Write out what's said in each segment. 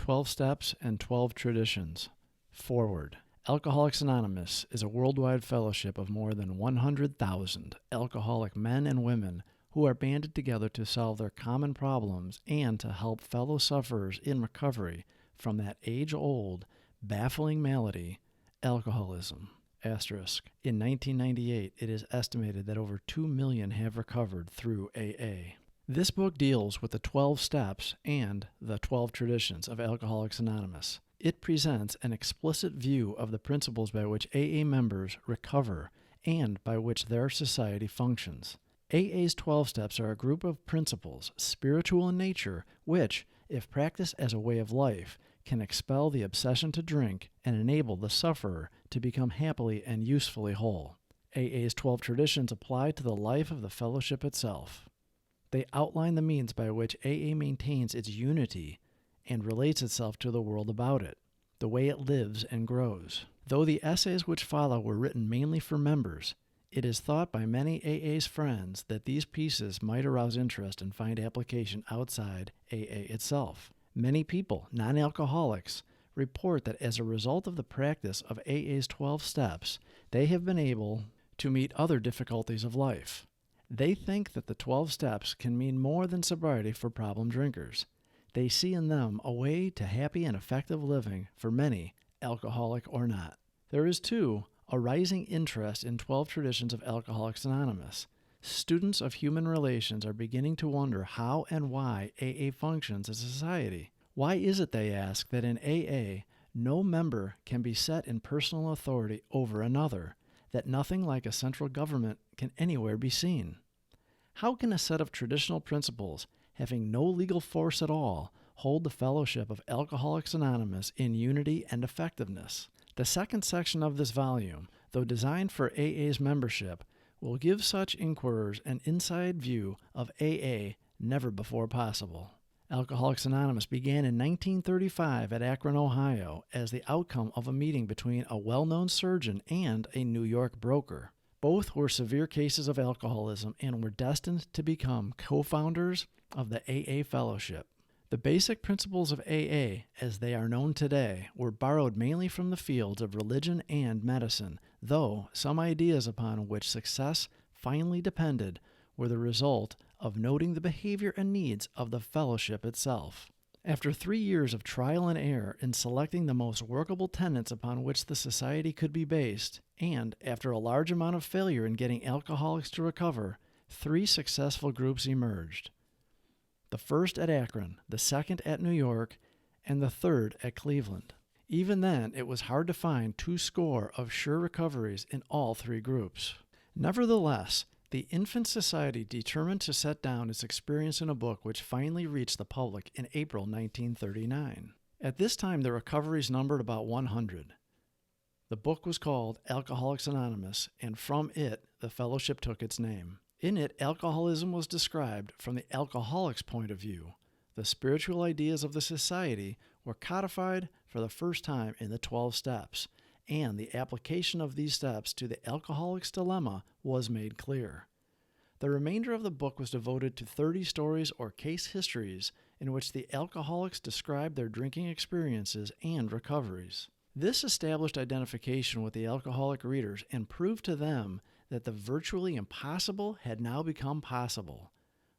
12 Steps and 12 Traditions. Forward. Alcoholics Anonymous is a worldwide fellowship of more than 100,000 alcoholic men and women who are banded together to solve their common problems and to help fellow sufferers in recovery from that age-old, baffling malady, alcoholism. Asterisk. In 1998, it is estimated that over 2 million have recovered through AA. This book deals with the 12 steps and the 12 traditions of Alcoholics Anonymous. It presents an explicit view of the principles by which AA members recover and by which their society functions. AA's 12 steps are a group of principles, spiritual in nature, which, if practiced as a way of life, can expel the obsession to drink and enable the sufferer to become happily and usefully whole. AA's 12 traditions apply to the life of the fellowship itself. They outline the means by which AA maintains its unity and relates itself to the world about it, the way it lives and grows. Though the essays which follow were written mainly for members, it is thought by many AA's friends that these pieces might arouse interest and find application outside AA itself. Many people, non-alcoholics, report that as a result of the practice of AA's 12 steps, they have been able to meet other difficulties of life. They think that the 12 steps can mean more than sobriety for problem drinkers. They see in them a way to happy and effective living for many, alcoholic or not. There is, too, a rising interest in 12 traditions of Alcoholics Anonymous. Students of human relations are beginning to wonder how and why AA functions as a society. Why is it, they ask, that in AA no member can be set in personal authority over another, that nothing like a central government can anywhere be seen? How can a set of traditional principles, having no legal force at all, hold the fellowship of Alcoholics Anonymous in unity and effectiveness? The second section of this volume, though designed for AA's membership, will give such inquirers an inside view of AA never before possible. Alcoholics Anonymous began in 1935 at Akron, Ohio, as the outcome of a meeting between a well-known surgeon and a New York broker. Both were severe cases of alcoholism and were destined to become co-founders of the AA Fellowship. The basic principles of AA, as they are known today, were borrowed mainly from the fields of religion and medicine, though some ideas upon which success finally depended were the result of noting the behavior and needs of the fellowship itself. After 3 years of trial and error in selecting the most workable tenets upon which the society could be based, and after a large amount of failure in getting alcoholics to recover, 3 successful groups emerged. The first at Akron, the second at New York, and the third at Cleveland. Even then, it was hard to find 20 of sure recoveries in all 3 groups. Nevertheless, the Infant Society determined to set down its experience in a book which finally reached the public in April 1939. At this time, the recoveries numbered about 100. The book was called Alcoholics Anonymous, and from it, the fellowship took its name. In it, alcoholism was described from the alcoholic's point of view. The spiritual ideas of the society were codified for the first time in the 12 steps, and the application of these steps to the alcoholic's dilemma was made clear. The remainder of the book was devoted to 30 stories or case histories in which the alcoholics described their drinking experiences and recoveries. This established identification with the alcoholic readers and proved to them that the virtually impossible had now become possible.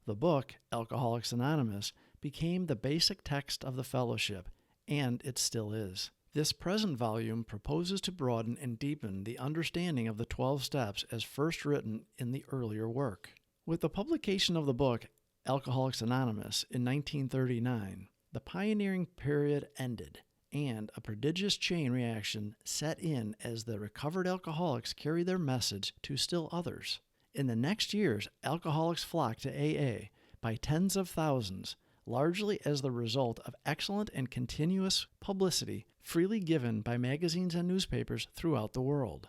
The book, Alcoholics Anonymous, became the basic text of the fellowship, and it still is. This present volume proposes to broaden and deepen the understanding of the 12 steps as first written in the earlier work. With the publication of the book, Alcoholics Anonymous, in 1939, the pioneering period ended, and a prodigious chain reaction set in as the recovered alcoholics carried their message to still others. In the next years, alcoholics flocked to AA by tens of thousands, largely as the result of excellent and continuous publicity freely given by magazines and newspapers throughout the world.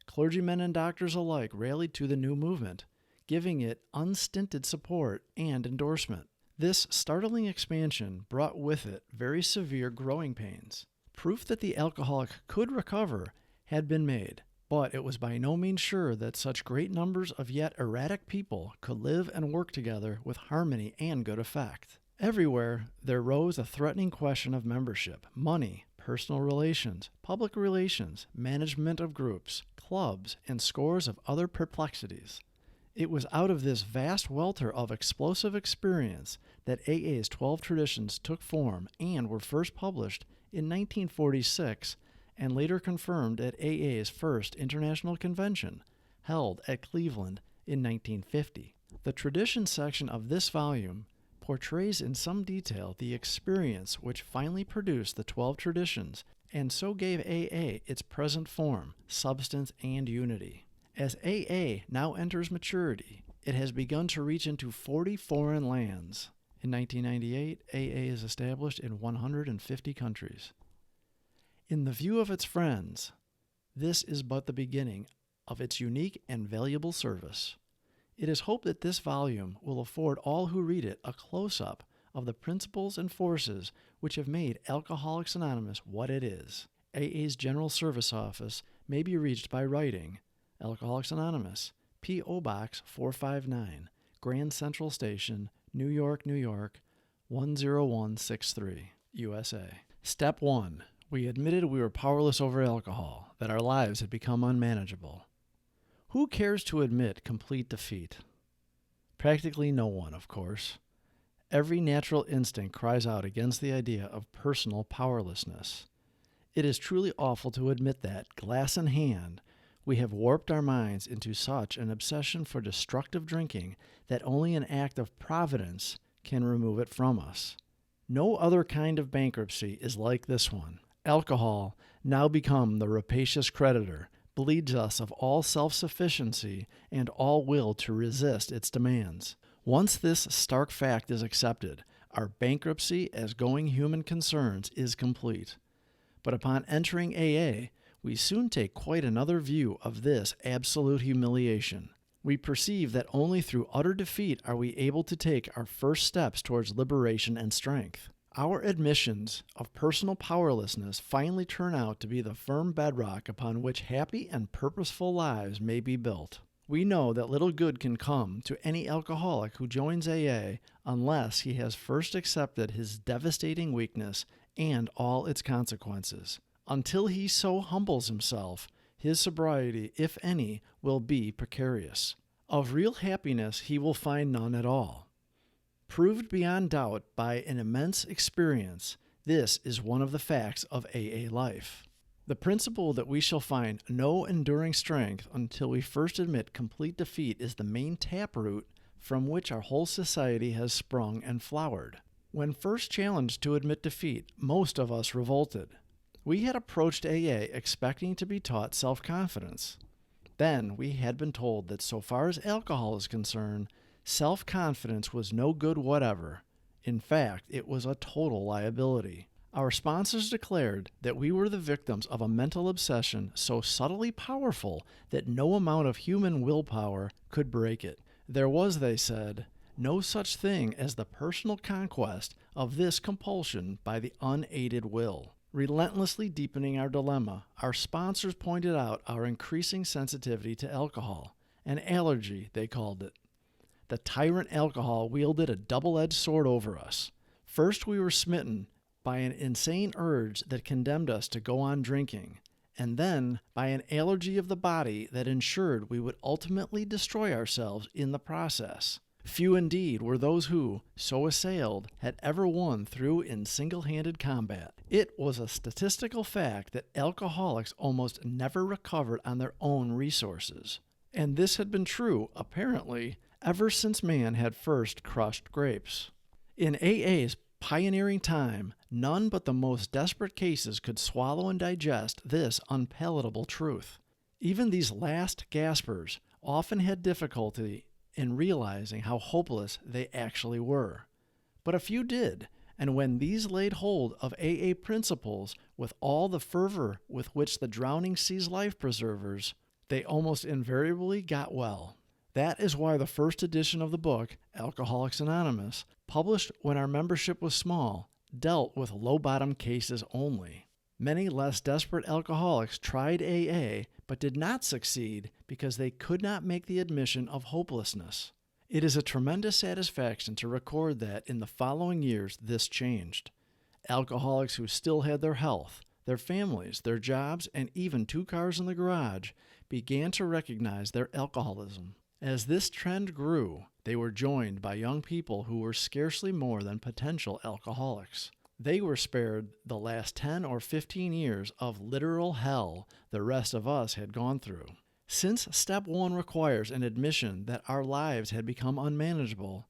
Clergymen and doctors alike rallied to the new movement, giving it unstinted support and endorsement. This startling expansion brought with it very severe growing pains. Proof that the alcoholic could recover had been made, but it was by no means sure that such great numbers of yet erratic people could live and work together with harmony and good effect. Everywhere, there rose a threatening question of membership, money, personal relations, public relations, management of groups, clubs, and scores of other perplexities. It was out of this vast welter of explosive experience that AA's 12 traditions took form and were first published in 1946 and later confirmed at AA's first international convention, held at Cleveland in 1950. The tradition section of this volume portrays in some detail the experience which finally produced the 12 traditions and so gave AA its present form, substance, and unity. As AA now enters maturity, it has begun to reach into 40 foreign lands. In 1998, AA is established in 150 countries. In the view of its friends, this is but the beginning of its unique and valuable service. It is hoped that this volume will afford all who read it a close-up of the principles and forces which have made Alcoholics Anonymous what it is. AA's General Service Office may be reached by writing Alcoholics Anonymous, P.O. Box 459, Grand Central Station, New York, New York, 10163, USA. Step 1. We admitted we were powerless over alcohol, that our lives had become unmanageable. Who cares to admit complete defeat? Practically no one, of course. Every natural instinct cries out against the idea of personal powerlessness. It is truly awful to admit that, glass in hand, we have warped our minds into such an obsession for destructive drinking that only an act of providence can remove it from us. No other kind of bankruptcy is like this one. Alcohol, now become the rapacious creditor, bleeds us of all self-sufficiency and all will to resist its demands. Once this stark fact is accepted, our bankruptcy as going human concerns is complete. But upon entering AA, we soon take quite another view of this absolute humiliation. We perceive that only through utter defeat are we able to take our first steps towards liberation and strength. Our admissions of personal powerlessness finally turn out to be the firm bedrock upon which happy and purposeful lives may be built. We know that little good can come to any alcoholic who joins AA unless he has first accepted his devastating weakness and all its consequences. Until he so humbles himself, his sobriety, if any, will be precarious. Of real happiness he will find none at all. Proved beyond doubt by an immense experience, this is one of the facts of AA life. The principle that we shall find no enduring strength until we first admit complete defeat is the main taproot from which our whole society has sprung and flowered. When first challenged to admit defeat, most of us revolted. We had approached AA expecting to be taught self-confidence. Then we had been told that so far as alcohol is concerned, self-confidence was no good whatever. In fact, it was a total liability. Our sponsors declared that we were the victims of a mental obsession so subtly powerful that no amount of human willpower could break it. There was, they said, no such thing as the personal conquest of this compulsion by the unaided will. Relentlessly deepening our dilemma, our sponsors pointed out our increasing sensitivity to alcohol, an allergy, they called it. The tyrant alcohol wielded a double-edged sword over us. First, we were smitten by an insane urge that condemned us to go on drinking, and then by an allergy of the body that ensured we would ultimately destroy ourselves in the process. Few indeed were those who, so assailed, had ever won through in single-handed combat. It was a statistical fact that alcoholics almost never recovered on their own resources. And this had been true, apparently, ever since man had first crushed grapes. In AA's pioneering time, none but the most desperate cases could swallow and digest this unpalatable truth. Even these last gaspers often had difficulty in realizing how hopeless they actually were. But a few did, and when these laid hold of AA principles with all the fervor with which the drowning sees life preservers, they almost invariably got well. That is why the first edition of the book, Alcoholics Anonymous, published when our membership was small, dealt with low-bottom cases only. Many less desperate alcoholics tried AA but did not succeed because they could not make the admission of hopelessness. It is a tremendous satisfaction to record that in the following years this changed. Alcoholics who still had their health, their families, their jobs, and even 2 cars in the garage began to recognize their alcoholism. As this trend grew, they were joined by young people who were scarcely more than potential alcoholics. They were spared the last 10 or 15 years of literal hell the rest of us had gone through. Since step 1 requires an admission that our lives had become unmanageable,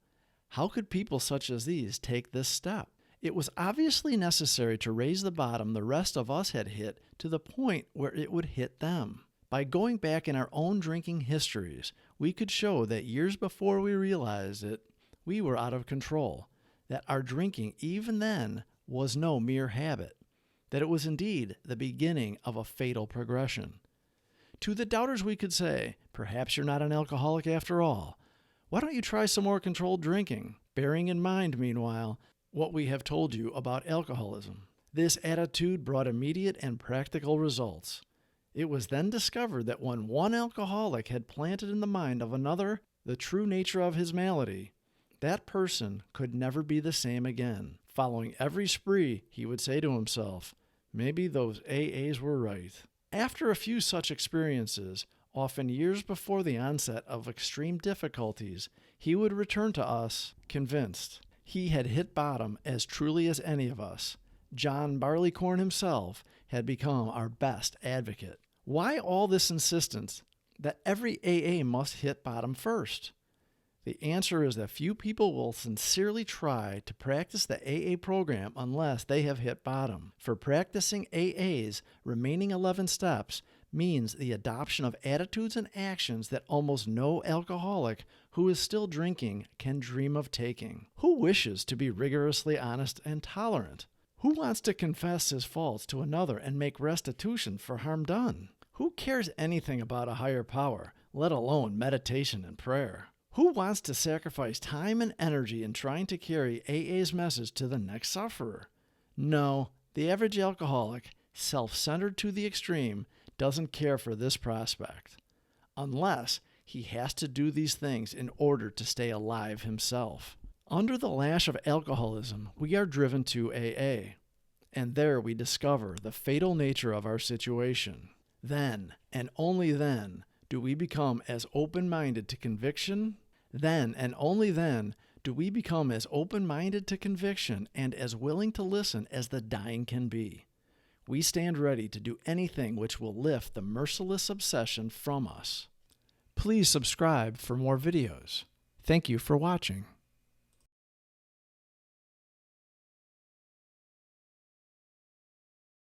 how could people such as these take this step? It was obviously necessary to raise the bottom the rest of us had hit to the point where it would hit them. By going back in our own drinking histories, we could show that years before we realized it, we were out of control, that our drinking even then was no mere habit, that it was indeed the beginning of a fatal progression. To the doubters we could say, perhaps you're not an alcoholic after all. Why don't you try some more controlled drinking? Bearing in mind, meanwhile, what we have told you about alcoholism. This attitude brought immediate and practical results. It was then discovered that when one alcoholic had planted in the mind of another the true nature of his malady, that person could never be the same again. Following every spree, he would say to himself, maybe those AAs were right. After a few such experiences, often years before the onset of extreme difficulties, he would return to us convinced. He had hit bottom as truly as any of us. John Barleycorn himself had become our best advocate. Why all this insistence that every AA must hit bottom first? The answer is that few people will sincerely try to practice the AA program unless they have hit bottom. For practicing AA's remaining 11 steps means the adoption of attitudes and actions that almost no alcoholic who is still drinking can dream of taking. Who wishes to be rigorously honest and tolerant? Who wants to confess his faults to another and make restitution for harm done? Who cares anything about a higher power, let alone meditation and prayer? Who wants to sacrifice time and energy in trying to carry AA's message to the next sufferer? No, the average alcoholic, self-centered to the extreme, doesn't care for this prospect, unless he has to do these things in order to stay alive himself. Under the lash of alcoholism, we are driven to AA, and there we discover the fatal nature of our situation. Then, and only then, do we become as open-minded to conviction? Then, and only then, do we become as open-minded to conviction and as willing to listen as the dying can be. We stand ready to do anything which will lift the merciless obsession from us. Please subscribe for more videos. Thank you for watching.